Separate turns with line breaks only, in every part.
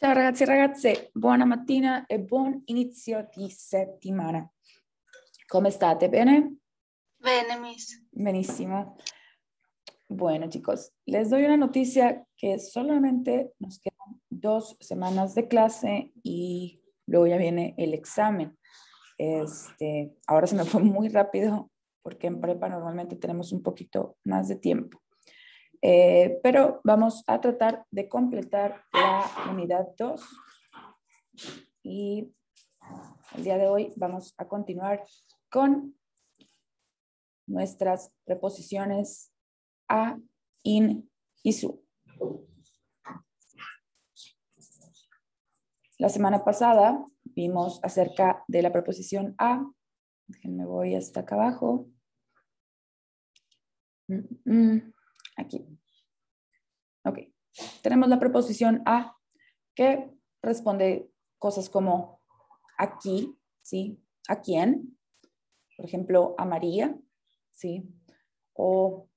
Ciao ragazzi e ragazze, buona mattina e buon inizio di settimana. Come state? ¿Bene?
Bene, Miss.
Benissimo. Bueno, chicos, les doy una noticia que solamente nos quedan 2 semanas de clase y luego ya viene el examen. Ahora se me fue muy rápido porque en prepa normalmente tenemos un poquito más de tiempo. Pero vamos a tratar de completar la unidad 2 y el día de hoy vamos a continuar con nuestras preposiciones a, in y su. La semana pasada vimos acerca de la preposición a. Déjenme, voy hasta acá abajo. Aquí. Ok. Tenemos la preposición a que responde cosas como aquí, ¿sí? ¿A quién? Por ejemplo, a María, ¿sí? O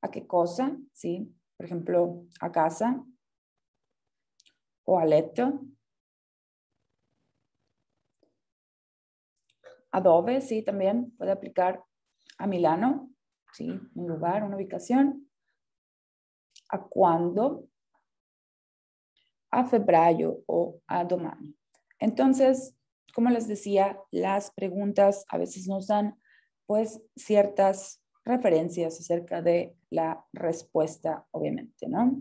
a qué cosa, ¿sí? Por ejemplo, a casa. O a letto. A dove, sí, también puede aplicar a Milano, ¿sí? Un lugar, una ubicación. A cuándo. A febbraio o a domani. Entonces, como les decía, las preguntas a veces nos dan pues ciertas referencias acerca de la respuesta, obviamente, ¿no?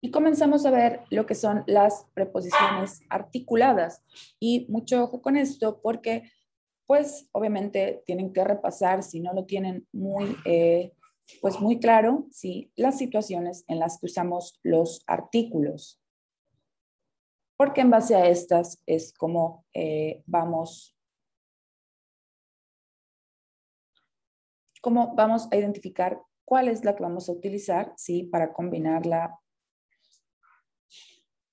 Y comenzamos a ver lo que son las preposiciones articuladas. Y mucho ojo con esto porque, pues, obviamente tienen que repasar, si no lo tienen muy, pues muy claro, ¿sí? Las situaciones en las que usamos los artículos. Porque en base a estas es como vamos a identificar cuál es la que vamos a utilizar, ¿sí? Para combinarla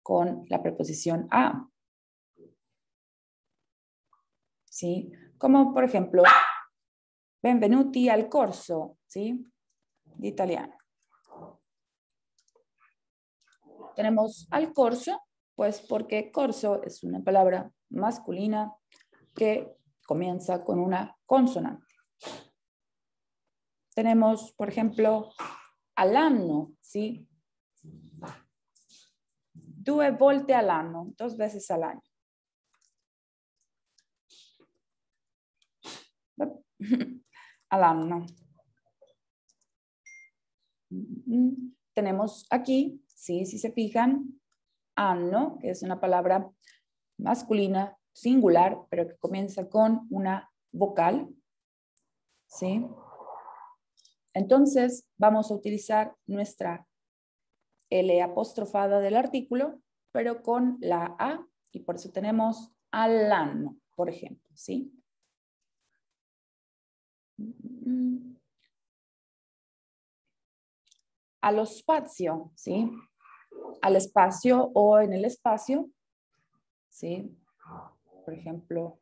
con la preposición a. ¿Sí? Como por ejemplo, benvenuti al corso, ¿sí? De italiano. Tenemos al corso, pues porque corso es una palabra masculina que comienza con una consonante. Tenemos, por ejemplo, all'anno, ¿sí? 2 volte all'anno, 2 veces al año. All'anno. Tenemos aquí, ¿sí? Si se fijan, anno, que es una palabra masculina, singular, pero que comienza con una vocal, ¿sí? Entonces, vamos a utilizar nuestra L apostrofada del artículo, pero con la A, y por eso tenemos all'anno, por ejemplo, ¿sí? Allo spazio, ¿sí? Al espacio o en el espacio, ¿sí? Por ejemplo,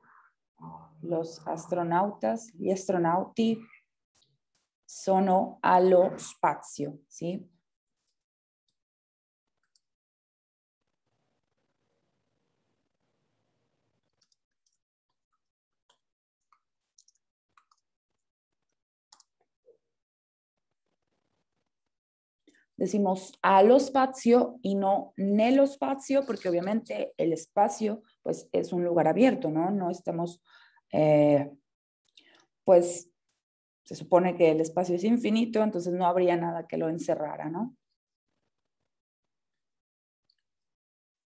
los astronautas y astronauti sono allo spazio, ¿sí? Decimos allo spazio y no nello spazio, porque obviamente el espacio pues es un lugar abierto, ¿no? No estamos, pues se supone que el espacio es infinito, entonces no habría nada que lo encerrara, ¿no?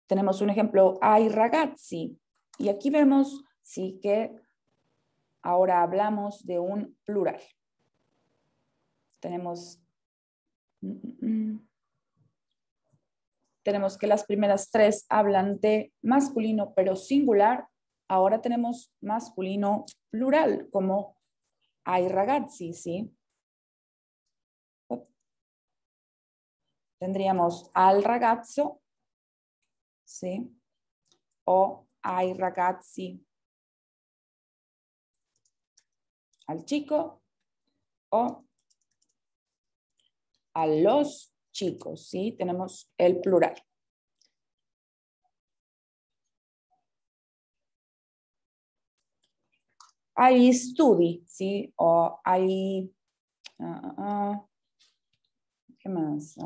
Tenemos un ejemplo, ai ragazzi, y aquí vemos, sí, que ahora hablamos de un plural. Tenemos que las primeras 3 hablan de masculino, pero singular. Ahora tenemos masculino plural, como ai ragazzi, ¿sí? Tendríamos al ragazzo, ¿sí? O ai ragazzi, al chico, o a los chicos, ¿sí? Tenemos el plural. I study, ¿sí? O I... ¿qué más?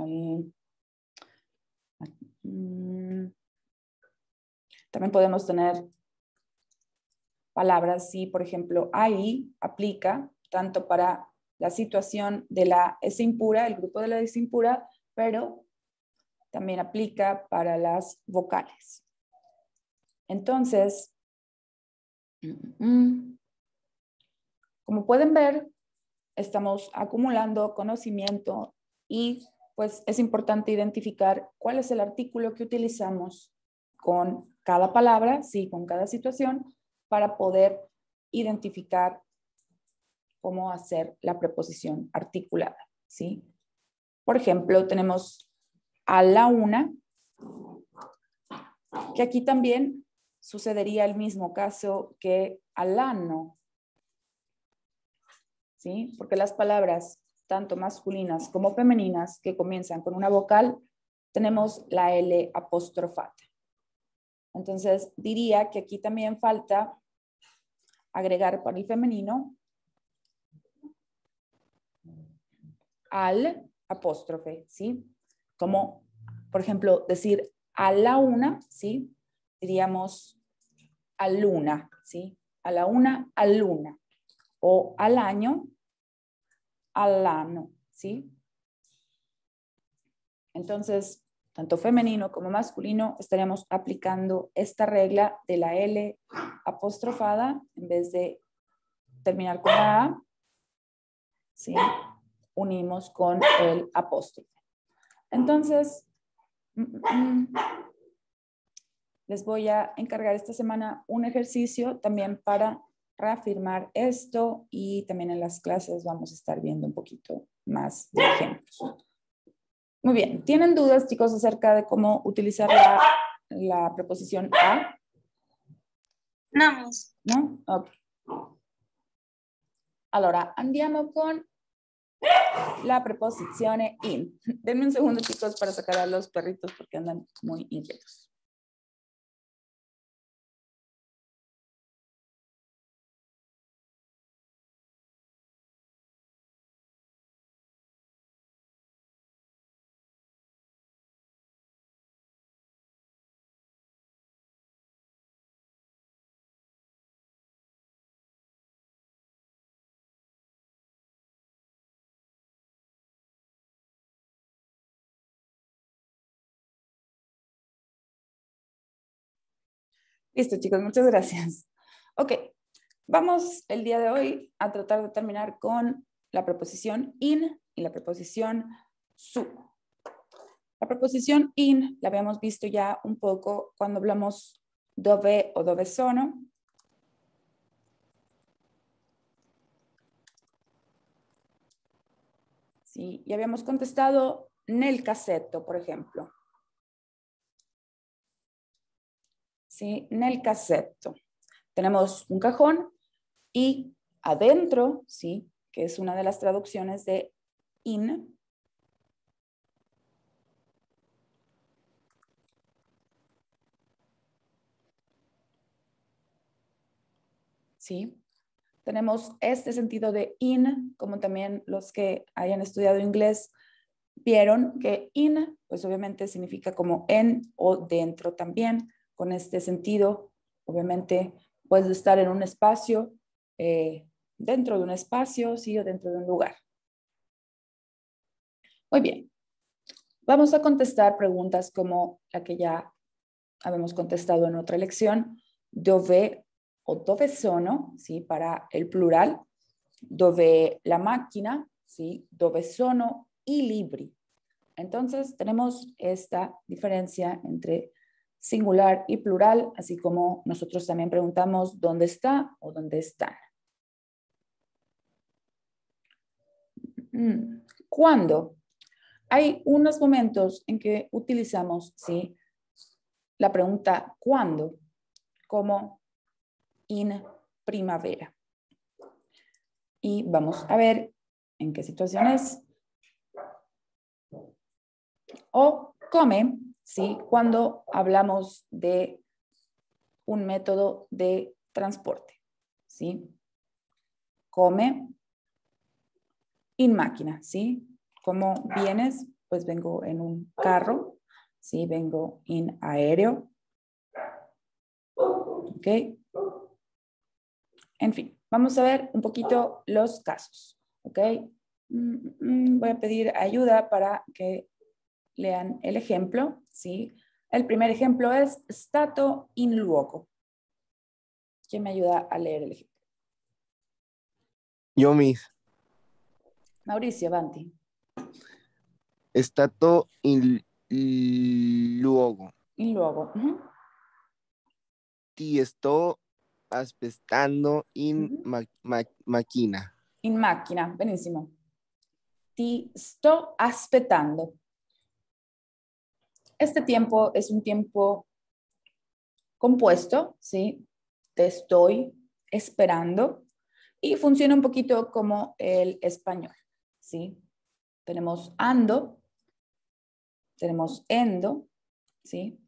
También podemos tener palabras, ¿sí? Por ejemplo, I aplica tanto para la situación de la S impura, el grupo de la S impura, pero también aplica para las vocales. Entonces, como pueden ver, estamos acumulando conocimiento y pues es importante identificar cuál es el artículo que utilizamos con cada palabra, sí, con cada situación, para poder identificar cómo hacer la preposición articulada, ¿sí? Por ejemplo, tenemos a la una, que aquí también sucedería el mismo caso que al ano, ¿sí? Porque las palabras, tanto masculinas como femeninas, que comienzan con una vocal, tenemos la L apostrofada. Entonces, diría que aquí también falta agregar para el femenino al apóstrofe, ¿sí? Como, por ejemplo, decir a la una, ¿sí? Diríamos a luna, ¿sí? A la una, a luna. O al año, al ano, ¿sí? Entonces, tanto femenino como masculino estaríamos aplicando esta regla de la L apostrofada en vez de terminar con la A, ¿sí? Unimos con el apóstrofe. Entonces, les voy a encargar esta semana un ejercicio también para reafirmar esto y también en las clases vamos a estar viendo un poquito más de ejemplos. Muy bien, ¿tienen dudas, chicos, acerca de cómo utilizar la preposición a?
No, Miss.
No? Ok. Allora, andiamo con la preposizione in. Denme un segundo, chicos, para sacar a los perritos porque andan muy inquietos. Listo, chicos, muchas gracias. Ok, vamos el día de hoy a tratar de terminar con la preposición in y la preposición su. La preposición in la habíamos visto ya un poco cuando hablamos dove o dove sono. Sí, y habíamos contestado nel cassetto, por ejemplo. ¿Sí? Nel cassetto. Tenemos un cajón y adentro, ¿sí? Que es una de las traducciones de in. ¿Sí? Tenemos este sentido de in, como también los que hayan estudiado inglés vieron que in, pues obviamente significa como en o dentro también, con este sentido, obviamente puedes estar en un espacio, dentro de un espacio, sí, o dentro de un lugar. Muy bien, vamos a contestar preguntas como la que ya habíamos contestado en otra lección, dove o dove sono, ¿sí? Para el plural, dove la máquina, ¿sí? Dove sono i libri. Entonces tenemos esta diferencia entre singular y plural, así como nosotros también preguntamos dónde está o dónde están. ¿Cuándo? Hay unos momentos en que utilizamos, ¿sí? La pregunta ¿cuándo? Como in primavera. Y vamos a ver en qué situaciones. O come, ¿sí? Cuando hablamos de un método de transporte, ¿sí? Come in máquina, ¿sí? ¿Cómo vienes? Pues vengo en un carro, ¿sí? Vengo en aéreo. ¿Ok? En fin, vamos a ver un poquito los casos, ¿ok? Voy a pedir ayuda para que lean el ejemplo, ¿sí? El primer ejemplo es stato in luogo. ¿Quién me ayuda a leer el ejemplo?
Yo mismo.
Mauricio, avanti.
Stato in luogo.
In luogo.
Ti sto aspettando in macchina.
In macchina, benissimo. Ti sto aspettando. Este tiempo es un tiempo compuesto, ¿sí? Te estoy esperando y funciona un poquito como el español, ¿sí? Tenemos ando, tenemos endo, ¿sí?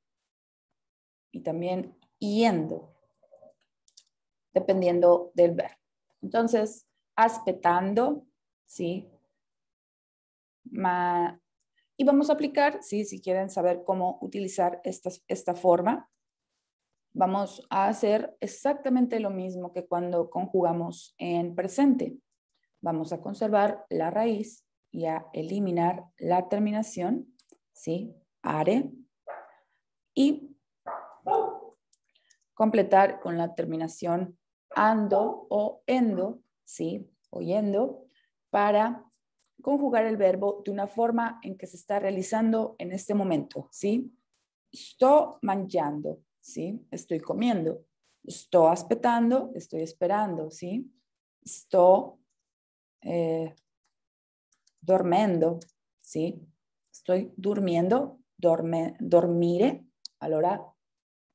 Y también yendo, dependiendo del verbo. Entonces, aspettando, ¿sí? Y vamos a aplicar, ¿sí? Si quieren saber cómo utilizar esta forma, vamos a hacer exactamente lo mismo que cuando conjugamos en presente. Vamos a conservar la raíz y a eliminar la terminación, ¿sí? Are. Y completar con la terminación ando o endo, ¿sí? O yendo, para conjugar el verbo de una forma en que se está realizando en este momento, ¿sí? Sto mangiando, ¿sí? Estoy comiendo. Sto aspettando, estoy esperando, ¿sí? Sto dormendo, ¿sí? Estoy durmiendo, dormire, allora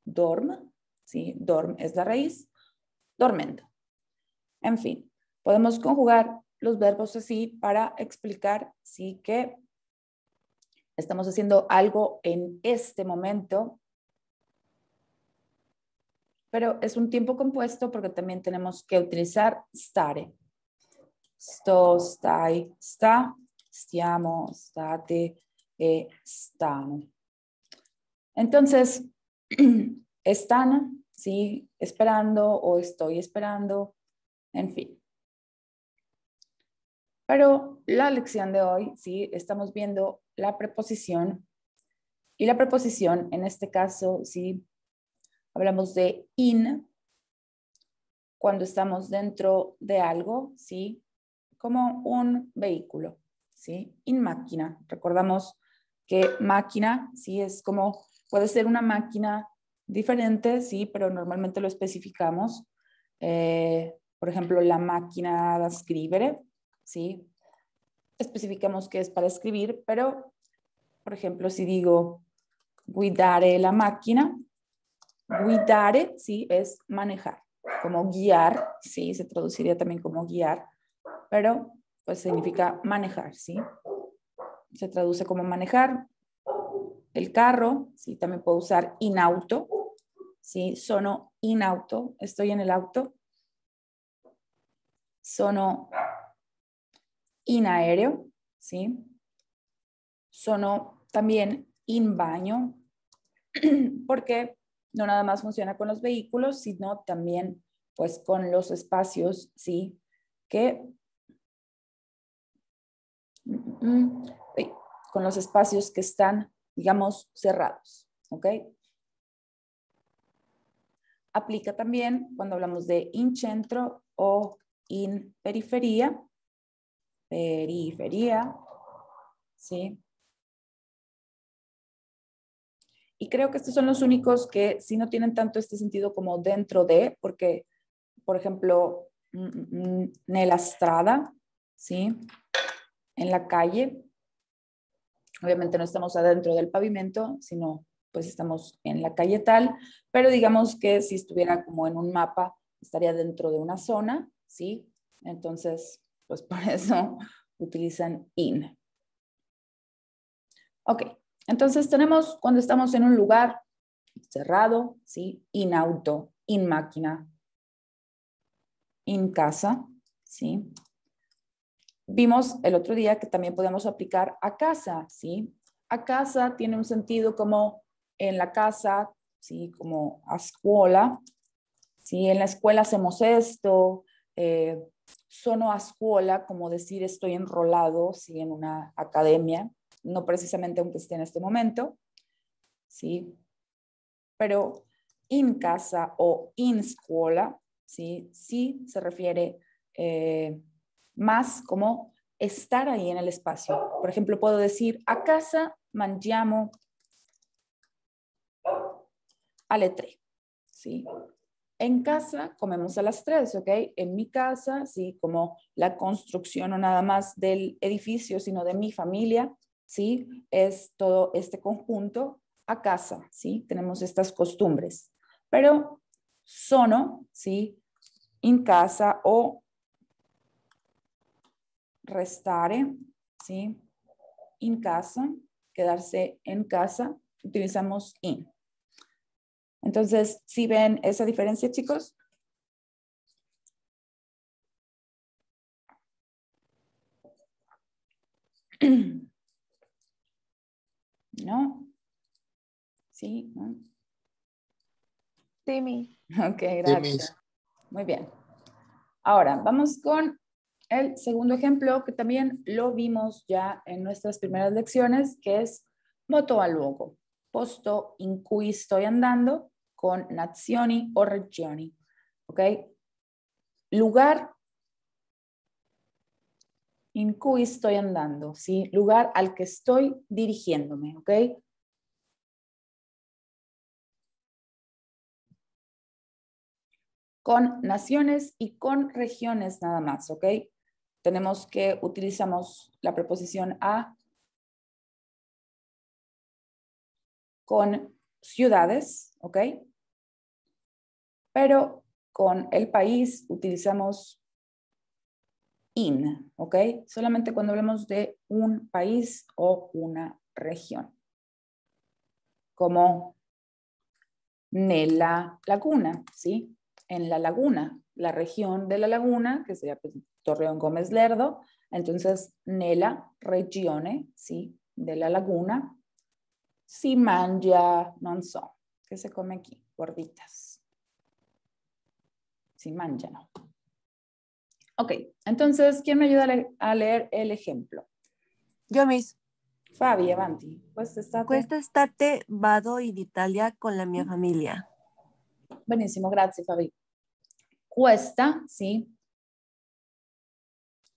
dorm, ¿sí? Dorm es la raíz, dormendo. En fin, podemos conjugar los verbos así para explicar, ¿sí? Que estamos haciendo algo en este momento, pero es un tiempo compuesto porque también tenemos que utilizar stare. Sto, stai, sta, stiamo, state e stanno. Entonces, están, ¿sí? Esperando o estoy esperando, en fin. Pero la lección de hoy, ¿sí? Estamos viendo la preposición. Y la preposición, en este caso, ¿sí? Hablamos de in, cuando estamos dentro de algo, ¿sí? Como un vehículo, ¿sí? In máquina. Recordamos que máquina, ¿sí? Es como, puede ser una máquina diferente, ¿sí? Pero normalmente lo especificamos. Por ejemplo, la máquina de escribir, ¿sí? Especificamos que es para escribir, pero, por ejemplo, si digo guidare la máquina, guidare, ¿sí? Es manejar, como guiar, ¿sí? Se traduciría también como guiar, pero pues significa manejar, ¿sí? Se traduce como manejar. El carro, ¿sí? También puedo usar in auto, ¿sí? Sono in auto, estoy en el auto. Sono in aereo, ¿sí? Sono también in baño, porque no nada más funciona con los vehículos, sino también pues con los espacios, ¿sí? Que con los espacios que están, digamos, cerrados, ¿ok? Aplica también cuando hablamos de in centro o in periferia, ¿sí? Y creo que estos son los únicos que sí no tienen tanto este sentido como dentro de, porque, por ejemplo, nella strada, ¿sí? En la calle, obviamente no estamos adentro del pavimento, sino pues estamos en la calle tal, pero digamos que si estuviera como en un mapa, estaría dentro de una zona, ¿sí? Entonces, pues por eso utilizan in. Ok, Entonces tenemos cuando estamos en un lugar cerrado, ¿sí? In auto, in máquina, in casa, ¿sí? Vimos el otro día que también podemos aplicar a casa, ¿sí? A casa tiene un sentido como en la casa, ¿sí? Como a escuela, ¿sí? En la escuela hacemos esto, sono a escuela, como decir estoy enrolado, ¿sí? En una academia, no precisamente aunque esté en este momento, ¿sí? Pero in casa o in scuola, ¿sí? Sí se refiere más como estar ahí en el espacio. Por ejemplo, puedo decir, a casa mangiamo alle 3, ¿sí? En casa comemos a las 3, ¿ok? En mi casa, sí, como la construcción no nada más del edificio, sino de mi familia, ¿sí? Es todo este conjunto a casa, ¿sí? Tenemos estas costumbres. Pero sono, ¿sí? En casa o restare, ¿sí? En casa, quedarse en casa, utilizamos in. Entonces, ¿sí ven esa diferencia, chicos? ¿No? ¿Sí? ¿No?
Sí, Miss.
Ok,
Sí,
gracias. Muy bien. Ahora, vamos con el segundo ejemplo que también lo vimos ya en nuestras primeras lecciones, que es moto al luogo, posto in cui estoy andando con nazioni o regioni. ¿Ok? Lugar in cui estoy andando, ¿sí? Lugar al que estoy dirigiéndome, ¿ok? Con naciones y con regiones nada más, ¿ok? Tenemos que utilizamos la preposición a con ciudades, ¿ok? Pero con el país utilizamos in, ¿ok? Solamente cuando hablamos de un país o una región. Como nella laguna, ¿sí? En la laguna, la región de la laguna, que sería pues, Torreón Gómez Lerdo, entonces nella regione, ¿sí? De la laguna, si mangia, non so, ¿qué se come aquí? Gorditas. Si mangiano. Ok, entonces, ¿quién me ayuda a leer el ejemplo?
Yo, Miss.
Fabi, avanti. Quest'estate.
Quest'estate vado in Italia con la mia famiglia.
Benissimo, grazie Fabi. Cuesta, ¿sí?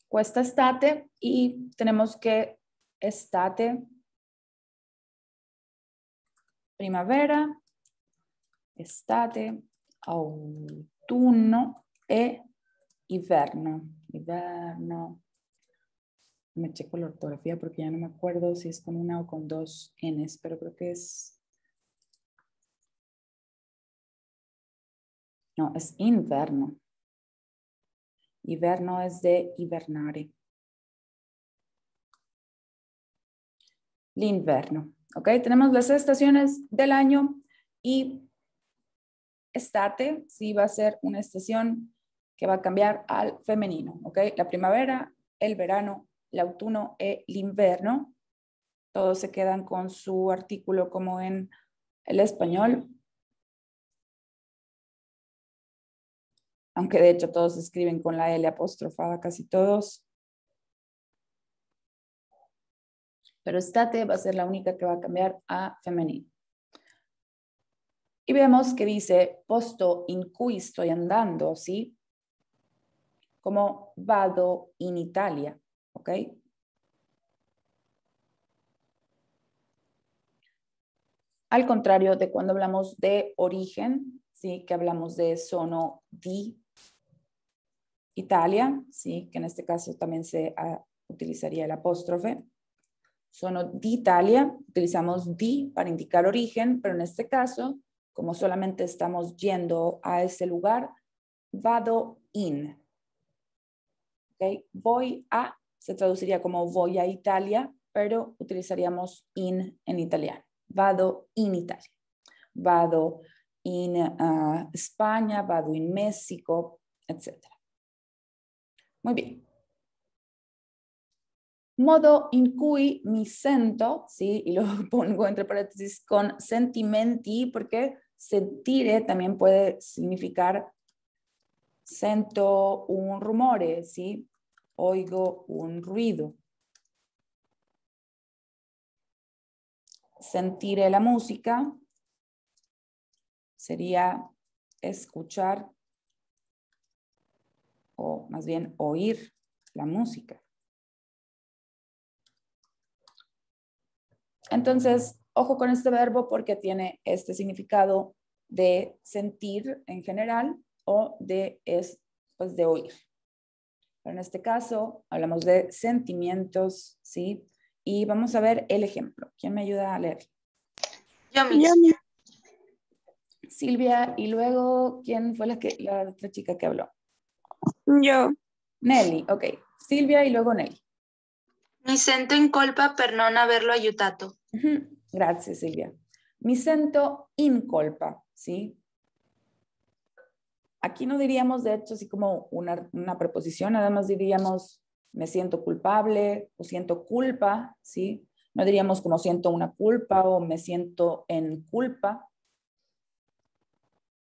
Cuesta estate y tenemos que estate, primavera, estate, autunno e inverno. Inverno. Me checo la ortografía porque ya no me acuerdo si es con una o con dos Ns, pero creo que es... No, es inverno. Inverno es de hibernare. L'inverno. ¿Ok? Tenemos las estaciones del año y estate, sí va a ser una estación que va a cambiar al femenino. ¿Ok? La primavera, el verano, el autunno e l'inverno. Todos se quedan con su artículo como en el español. Aunque de hecho todos escriben con la L apostrofada, casi todos. Pero estate va a ser la única que va a cambiar a femenino. Y vemos que dice posto in cui estoy andando, ¿sí? Como vado in Italia, ¿ok? Al contrario de cuando hablamos de origen, ¿sí? Que hablamos de sono di Italia, ¿sí? Que en este caso también se utilizaría el apóstrofe. Sono di Italia, utilizamos di para indicar origen, pero en este caso, como solamente estamos yendo a ese lugar, vado in. ¿Okay? Voy a, se traduciría como voy a Italia, pero utilizaríamos in en italiano. Vado in Italia. Vado in España, vado in México, etc. Muy bien. Modo in cui mi sento, ¿sí? Y lo pongo entre paréntesis con sentimenti, porque sentire también puede significar sento un rumore, ¿sí? Oigo un ruido. Sentire la música sería escuchar o más bien oír la música. Entonces, ojo con este verbo porque tiene este significado de sentir en general o de oír. Pero en este caso, hablamos de sentimientos, ¿sí? Y vamos a ver el ejemplo. ¿Quién me ayuda a leer?
Yo mismo.
Silvia, y luego, ¿quién fue la otra chica que habló?
Yo.
Nelly, ok. Silvia y luego Nelly.
Mi sento in colpa per non averlo aiutato.
Gracias, Silvia. Mi sento in colpa, ¿sí? Aquí no diríamos, de hecho, así como una preposición, nada más diríamos me siento culpable o siento culpa, ¿sí? No diríamos como siento una culpa o me siento en culpa.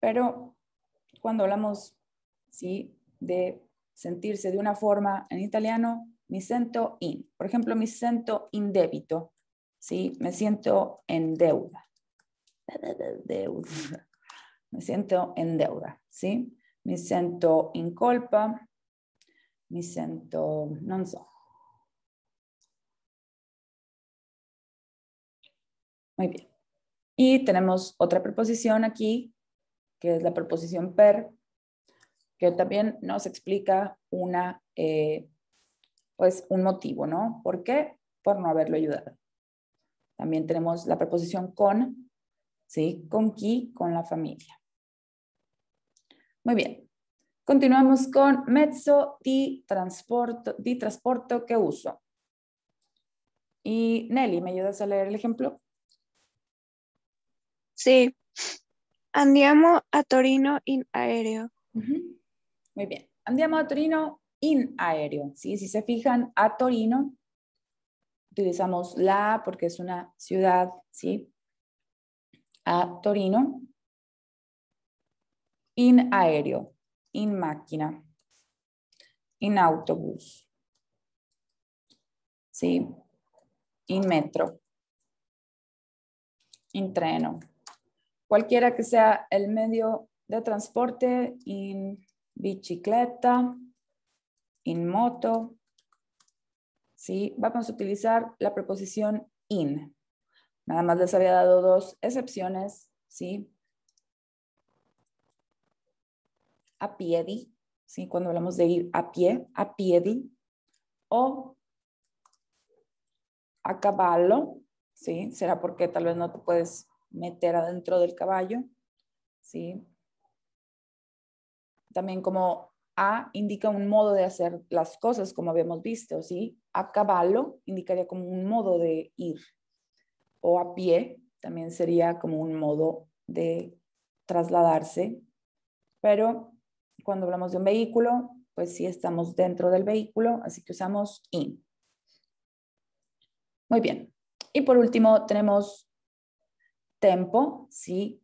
Pero cuando hablamos, ¿sí? De sentirse de una forma en italiano, mi sento in. Por ejemplo, mi sento in debito, ¿sí? Me siento en deuda. Me siento en deuda, ¿sí? Mi sento in colpa, mi sento, non so. Muy bien. Y tenemos otra preposición aquí, que es la preposición per, que también nos explica pues un motivo, ¿no? ¿Por qué? Por no haberlo ayudado. También tenemos la preposición con, ¿sí? Con chi, con la familia. Muy bien. Continuamos con mezzo di trasporto que uso. Y Nelly, ¿me ayudas a leer el ejemplo?
Sì. Andiamo a Torino in aereo.
Muy bien. Andiamo a Torino in aereo. ¿Sí? Si se fijan, a Torino utilizamos la porque es una ciudad, ¿sí? A Torino. In aereo, in macchina, in autobús, ¿sí? In metro, in treno. Cualquiera que sea el medio de transporte, in bicicleta, in moto, ¿sí? Vamos a utilizar la preposición in. Nada más les había dado dos excepciones, ¿sí? A piedi, ¿sí? Cuando hablamos de ir a pie, a piedi, o a caballo, ¿sí? Será porque tal vez no te puedes meter adentro del caballo, ¿sí? También como a indica un modo de hacer las cosas, como habíamos visto, ¿sí? A caballo indicaría como un modo de ir. O a pie también sería como un modo de trasladarse. Pero cuando hablamos de un vehículo, pues sí estamos dentro del vehículo, así que usamos in. Muy bien. Y por último tenemos tempo, ¿sí?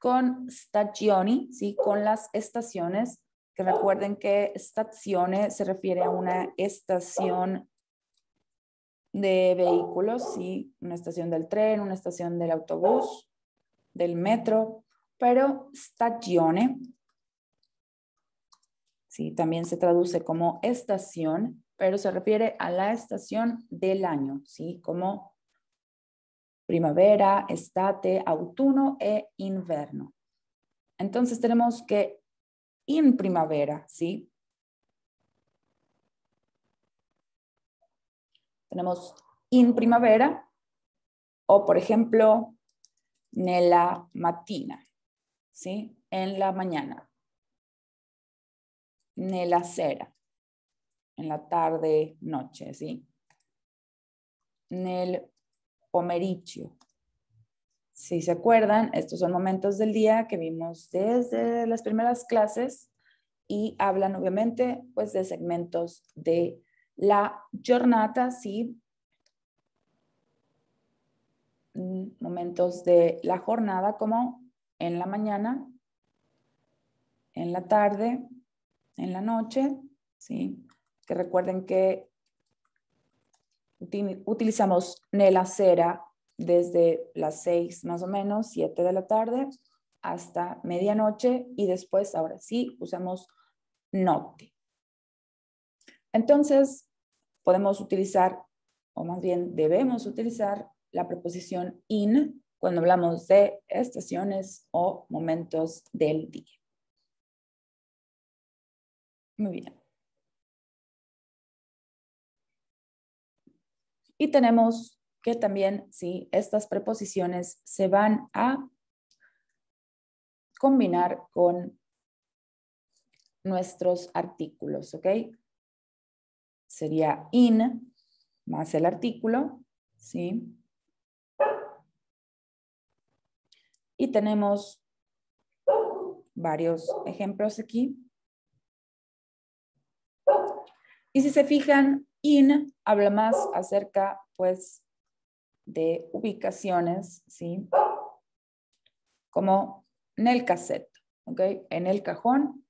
Con stagioni, ¿sí? Con las estaciones, que recuerden que stazione se refiere a una estación de vehículos, ¿sí? Una estación del tren, una estación del autobús, del metro, pero stagione, ¿sí? También se traduce como estación, pero se refiere a la estación del año, ¿sí? Como primavera, estate, autunno e inverno. Entonces tenemos que in primavera, ¿sí? Tenemos in primavera o, por ejemplo, nella mattina, ¿sí? En la mañana. Nella sera. en la tarde, noche, ¿sí? Nel pomeriggio. Si se acuerdan, estos son momentos del día que vimos desde las primeras clases y hablan obviamente pues de segmentos de la giornata, ¿sí? Momentos de la jornada como en la mañana, en la tarde, en la noche, ¿sí? Que recuerden que utilizamos nella sera desde las 6 más o menos, 7 de la tarde, hasta medianoche y después, ahora sí, usamos notte. Entonces, podemos utilizar, o más bien debemos utilizar la preposición in cuando hablamos de estaciones o momentos del día. Muy bien. Y tenemos que también, sí, estas preposiciones se van a combinar con nuestros artículos, ¿ok? Sería in más el artículo, ¿sí? Y tenemos varios ejemplos aquí. Y si se fijan, in habla más acerca, pues, de ubicaciones, ¿sí? Como nel cassetto, ¿ok? En el cajón.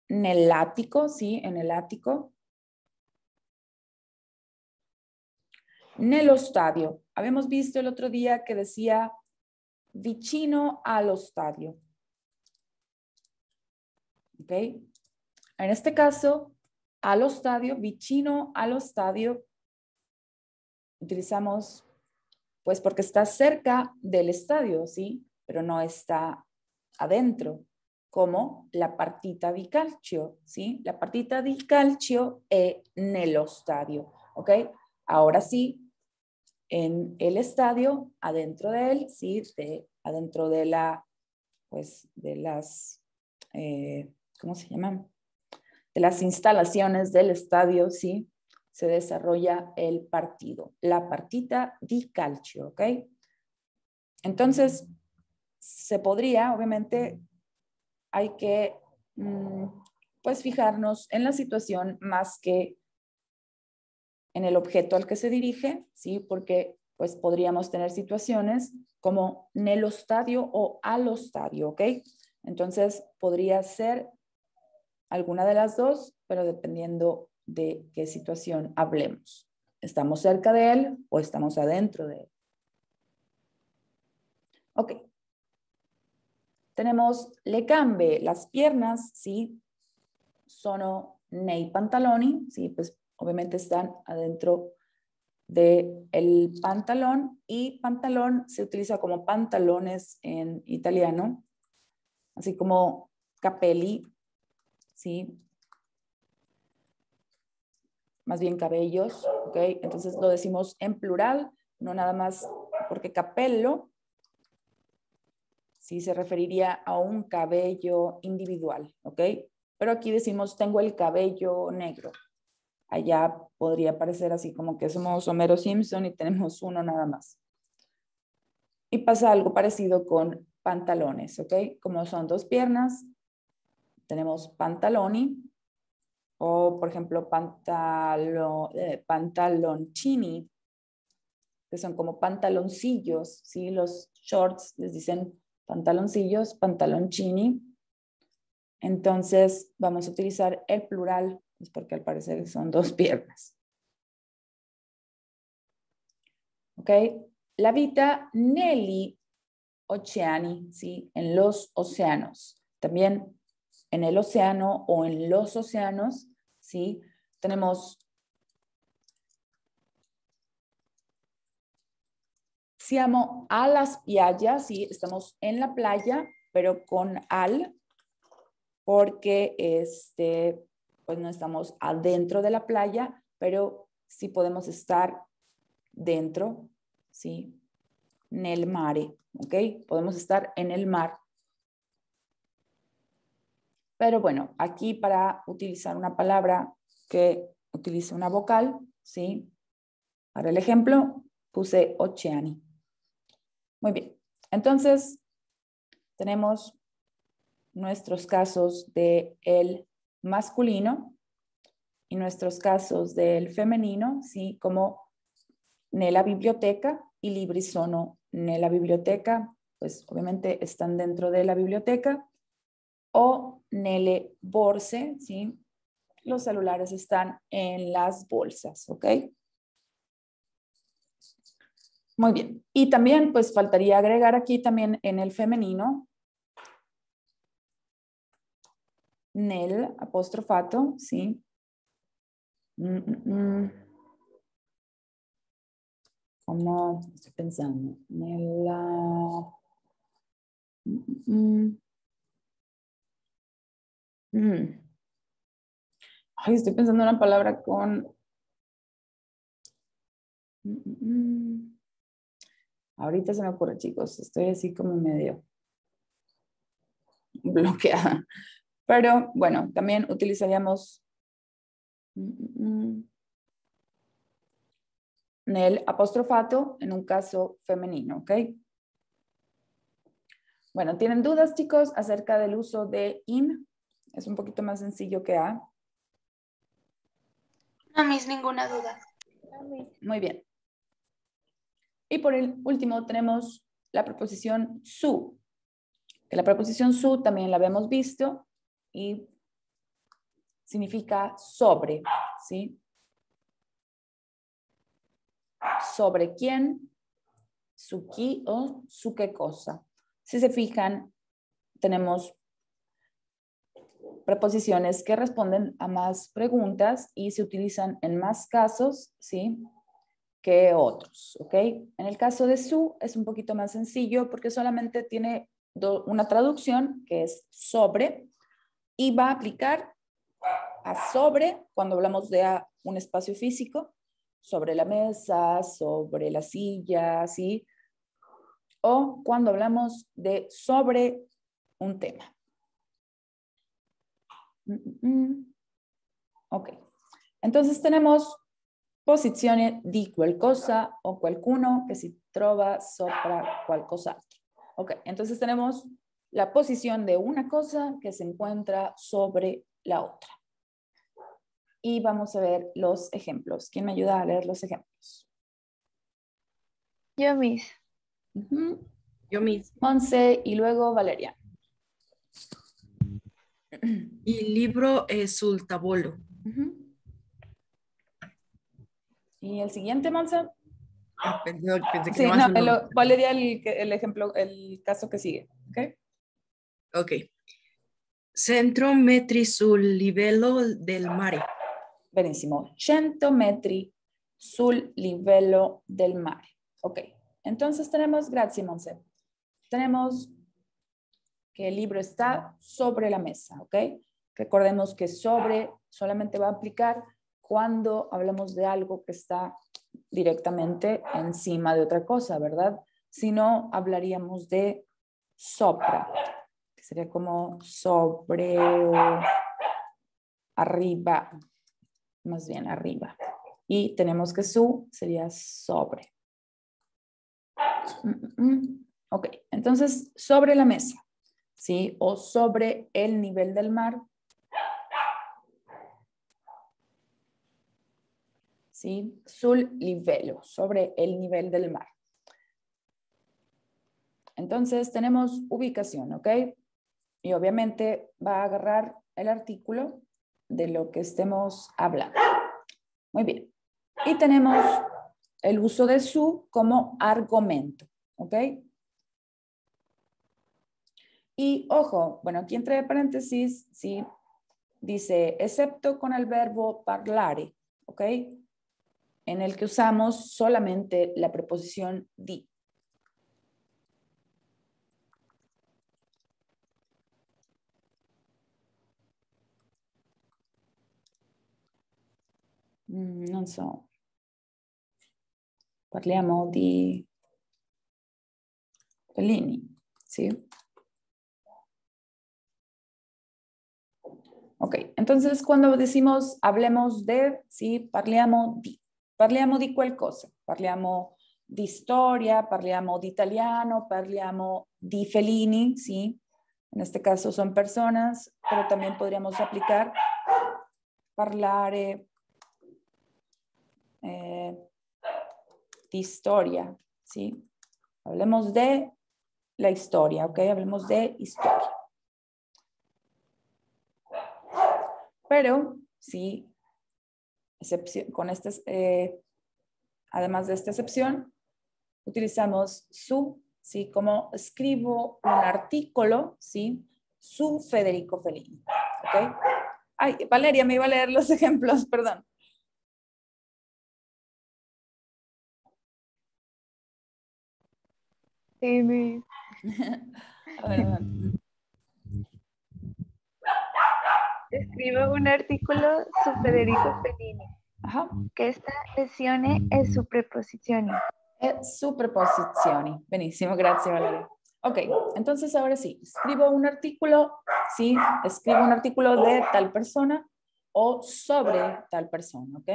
Nell'attico, ¿sí? En el ático. Nello stadio. Habíamos visto el otro día que decía vicino allo stadio. ¿Ok? En este caso, allo stadio, vicino allo stadio, utilizamos, pues porque está cerca del estadio, ¿sí? Pero no está adentro, como la partita di calcio, ¿sí? La partita di calcio è nello stadio, ¿ok? Ahora sí, en el estadio, adentro de él, ¿sí? Adentro de la, pues, de las, ¿cómo se llaman? De las instalaciones del estadio, ¿sí? Se desarrolla el partido, la partita di calcio, ¿ok? Entonces, se podría, obviamente, hay que, pues, fijarnos en la situación más que en el objeto al que se dirige, ¿sí? Porque, pues, podríamos tener situaciones como nello stadio o allo stadio, ¿ok? Entonces, podría ser alguna de las dos, pero dependiendo de qué situación hablemos. ¿Estamos cerca de él o estamos adentro de él? Ok. Tenemos le gambe, las piernas, ¿sí? Sono nei pantaloni, ¿sí? Pues obviamente están adentro del pantalón y pantalón se utiliza como pantalones en italiano, así como capelli, ¿sí? Más bien cabellos, ¿ok? Entonces lo decimos en plural, no nada más porque capello, sí se referiría a un cabello individual, ¿ok? Pero aquí decimos tengo el cabello negro. Allá podría parecer así como que somos Homero Simpson y tenemos uno nada más. Y pasa algo parecido con pantalones, ¿ok? Como son dos piernas, tenemos pantaloni o, por ejemplo, pantaloncini, que son como pantaloncillos, ¿sí? Los shorts les dicen pantaloncillos, pantaloncini. Entonces, vamos a utilizar el plural, pues porque al parecer son dos piernas. ¿Ok? La vita negli oceani, ¿sí? En los océanos. También en el océano o en los océanos, ¿sí? Tenemos siamo alla spiaggia, ¿sí? Estamos en la playa, pero con al, porque pues no estamos adentro de la playa, pero sí podemos estar dentro, ¿sí? Nel mare, ¿ok? Podemos estar en el mar. Pero bueno, aquí para utilizar una palabra que utilice una vocal, ¿sí? Para el ejemplo, puse oceani. Muy bien. Entonces, tenemos nuestros casos de el masculino y nuestros casos del femenino, ¿sí? Como nella biblioteca y libri sono nella biblioteca, pues obviamente están dentro de la biblioteca, o nelle borse, ¿sí? Los celulares están en las bolsas, ¿ok? Muy bien. Y también, pues faltaría agregar aquí también en el femenino, nel apostrofato, ¿sí? ¿Cómo estoy pensando? Nella... Ay, estoy pensando en una palabra con... Ahorita se me ocurre, chicos. Estoy así como medio bloqueada. Pero bueno, también utilizaríamos nel apostrofato en un caso femenino, ¿ok? Bueno, ¿tienen dudas, chicos, acerca del uso de in? Es un poquito más sencillo que a.
No, Miss, ninguna duda.
Muy bien. Y por el último tenemos la preposición su. Que la preposición su también la habíamos visto y significa sobre, ¿sí? ¿Sobre quién? Su qué o su qué cosa. Si se fijan, tenemos preposiciones que responden a más preguntas y se utilizan en más casos, ¿sí? Que otros, ¿ok? En el caso de su es un poquito más sencillo porque solamente tiene una traducción que es sobre y va a aplicar a sobre cuando hablamos de un espacio físico, sobre la mesa, sobre la silla, ¿sí? O cuando hablamos de sobre un tema. Ok. Entonces tenemos posizione di qualcosa o qualcuno que si trova sopra qualcos'altro. Ok, entonces tenemos la posición de una cosa que se encuentra sobre la otra. Y vamos a ver los ejemplos. ¿Quién me ayuda a leer los ejemplos?
Yo, Miss.
Yo mismo.
Monse y luego Valeria.
Il libro è sul tavolo.
¿Y el siguiente, Monse?
Pensé que
Sí,
nomás
no,
uno.
Valeria el ejemplo, el caso que sigue. ¿Ok?
Ok. 100 metri sul livello del mare.
Benissimo. 100 metri sul livello del mare. Ok. Entonces tenemos, gracias, Monse. Tenemos que el libro está sobre la mesa, ¿ok? Recordemos que sobre solamente va a aplicar cuando hablamos de algo que está directamente encima de otra cosa, ¿verdad? Si no, hablaríamos de sopra, que sería como sobre o arriba, más bien arriba. Y tenemos que su sería sobre. Ok, entonces sobre la mesa, ¿sí? O sobre el nivel del mar, ¿sí? Sul livello, sobre el nivel del mar. Entonces tenemos ubicación, ¿ok? Y obviamente va a agarrar el artículo de lo que estemos hablando. Muy bien. Y tenemos el uso de su como argumento, ¿ok? Y ojo, bueno, aquí entre paréntesis, ¿sí? Dice, excepto con el verbo parlare, ¿ok? En el que usamos solamente la preposición di. Non so. Parliamo di Fellini, sì? Ok, entonces cuando decimos hablemos de, sì, parliamo di qualcosa, parliamo di storia, parliamo di italiano, parliamo di felini, sì, en este caso son personas, pero también podríamos aplicar parlare di storia, sí. Hablemos de la historia, ok, hablemos de historia. Pero, sí, con estas, además de esta excepción, utilizamos su, ¿sí? Como escribo un artículo, ¿sí? Su Federico Fellini, ¿ok? Ay, Valeria, me iba a leer los ejemplos, perdón.
Sí,
A ver, adelante.
Escribo un articolo su Federico Fellini.
Ajá.
Questa lezione è su preposizioni.
Su preposizioni. Benissimo, grazie Valeria. Ok, entonces ahora sí, escribo un artículo, sí, escribo un artículo de tal persona o sobre tal persona, ¿ok?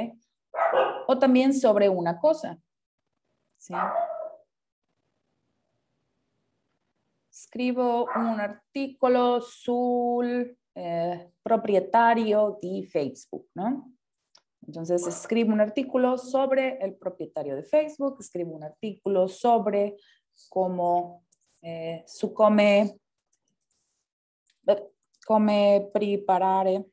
O también sobre una cosa, ¿sí? Scrivo un articolo sul proprietario di Facebook, ¿no? Entonces escribo un artículo sobre el propietario de Facebook, escribo un artículo sobre cómo su come preparare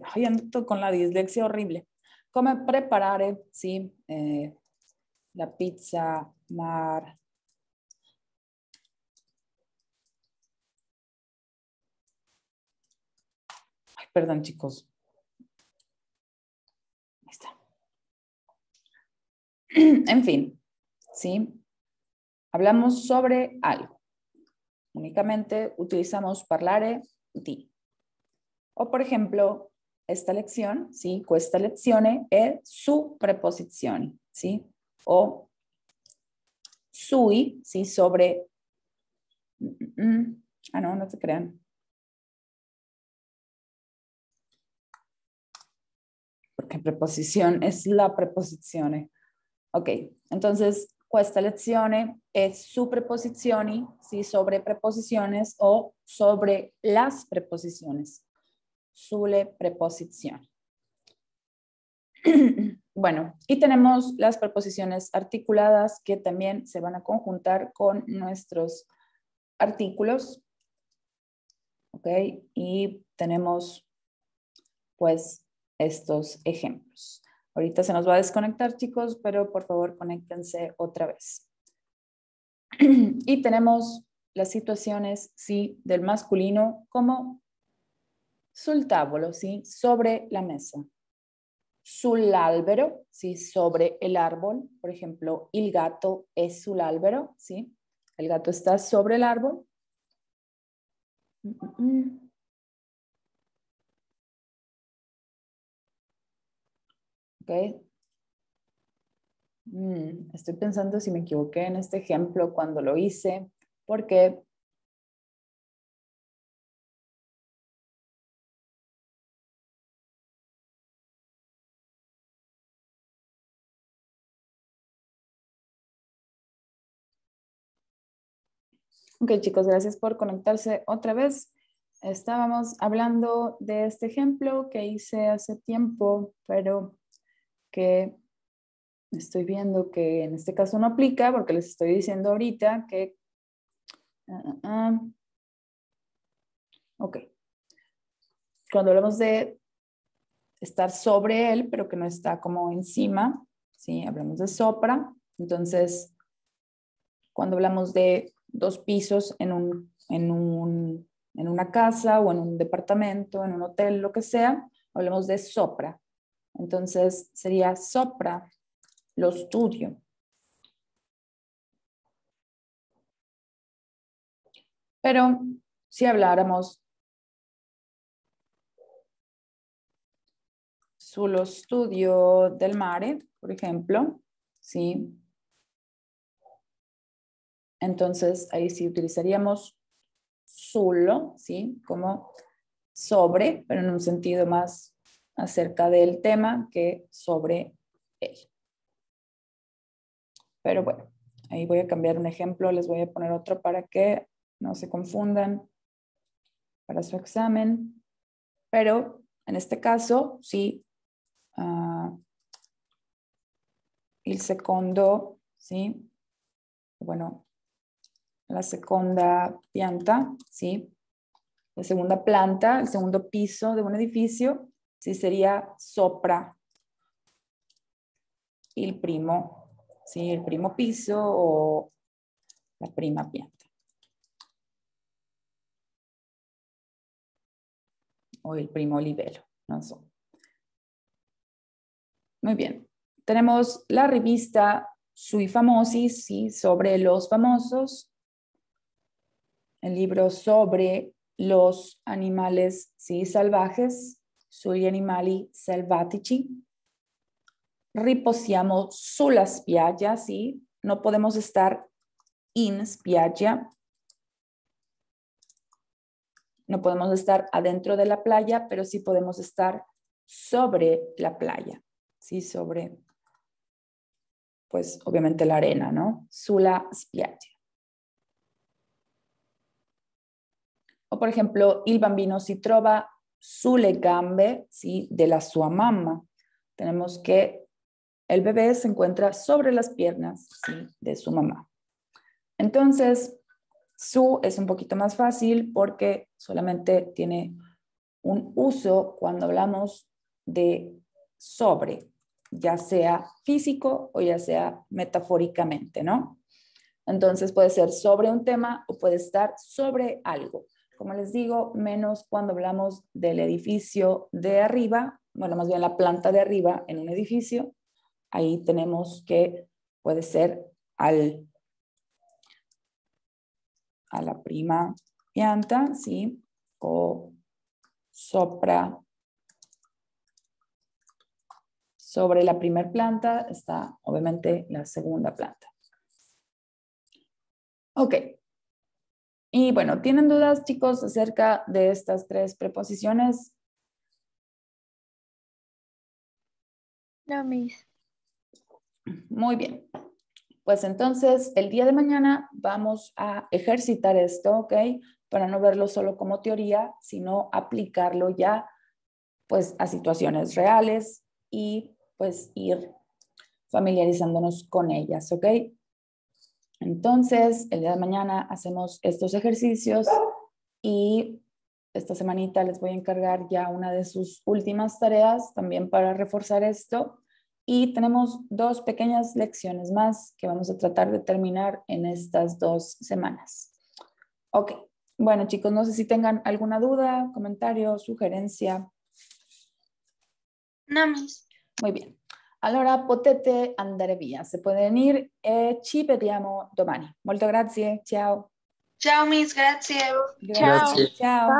ay, ando con la dislexia horrible, come preparare, sí, la pizza ay, perdón chicos, ahí está. En fin, sí, hablamos sobre algo, únicamente utilizamos parlare di. O por ejemplo, esta lección, ¿sí? Questa lezione è su preposizioni, ¿sí? O sui, ¿sí? Sobre... Ah, no, no se crean. Porque preposición es la preposizione. Ok, entonces, questa lezione è su preposizioni, ¿sí? Sobre preposiciones o sobre las preposiciones. Sulle preposizioni. Bueno, y tenemos las preposiciones articuladas que también se van a conjuntar con nuestros artículos. ¿Ok? Y tenemos pues estos ejemplos. Ahorita se nos va a desconectar, chicos, pero por favor conéctense otra vez. Y tenemos las situaciones, sí, del masculino como sul tavolo, sí, sobre la mesa. Sull'albero, ¿sí? Sobre el árbol. Por ejemplo, il gatto è sull'albero, ¿sí? El gato está sobre el árbol. Ok. Estoy pensando si me equivoqué en este ejemplo cuando lo hice, porque ok, chicos, gracias por conectarse otra vez. Estábamos hablando de este ejemplo que hice hace tiempo, pero que estoy viendo que en este caso no aplica porque les estoy diciendo ahorita que... Ok. Cuando hablamos de estar sobre él, pero que no está como encima, ¿sí? Hablamos de sopra. Entonces, cuando hablamos de 2 pisos en una casa o en un departamento, en un hotel, lo que sea, hablamos de sopra. Entonces, sería sopra lo studio. Pero si habláramos sullo studio del mare, por ejemplo, ¿sí? Entonces, ahí sí utilizaríamos sullo, ¿sí? Como sobre, pero en un sentido más acerca del tema que sobre él. Pero bueno, ahí voy a cambiar un ejemplo, les voy a poner otro para que no se confundan para su examen. Pero en este caso, sí, il secondo, ¿sí? Bueno, la seconda pianta, ¿sí? La segunda planta, el segundo piso de un edificio, sí sería sopra il primo, ¿sí? El primo piso o la prima pianta. O el primo livello, no sé. Muy bien. Tenemos la revista Sui Famosi, ¿sí? Sobre los famosos. El libro sobre los animales, ¿sí? Salvajes, sugli animali selvatici. Riposiamo sulla spiaggia, ¿sí? No podemos estar in spiaggia. No podemos estar adentro de la playa, pero sí podemos estar sobre la playa, ¿sí? Sobre, pues, obviamente la arena, ¿no? Sulla spiaggia. O, por ejemplo, il bambino si trova sulle gambe, ¿sí? De la sua mamma. Tenemos que el bebé se encuentra sobre las piernas, ¿sí? De su mamá. Entonces, su es un poquito más fácil porque solamente tiene un uso cuando hablamos de sobre, ya sea físico o ya sea metafóricamente, ¿no? Entonces puede ser sobre un tema o puede estar sobre algo. Como les digo, menos cuando hablamos del edificio de arriba, bueno, más bien la planta de arriba en un edificio, ahí tenemos que puede ser a la prima pianta, ¿sí? O sobre la primera planta está obviamente la segunda planta. Ok. Y bueno, ¿tienen dudas, chicos, acerca de estas tres preposiciones?
No, Miss.
Muy bien. Pues entonces, el día de mañana vamos a ejercitar esto, ¿ok? Para no verlo solo como teoría, sino aplicarlo ya, pues, a situaciones reales y, pues, ir familiarizándonos con ellas, ¿ok? Entonces, el día de mañana hacemos estos ejercicios y esta semanita les voy a encargar ya una de sus últimas tareas también para reforzar esto. Y tenemos 2 pequeñas lecciones más que vamos a tratar de terminar en estas 2 semanas. Ok, bueno chicos, no sé si tengan alguna duda, comentario, sugerencia.
No, Miss.
Muy bien. Allora potete andare via, se pueden ir e ci vediamo domani. Molto grazie, ciao.
Ciao, Miss. Grazie.
Chao.
Gracias.
Ciao.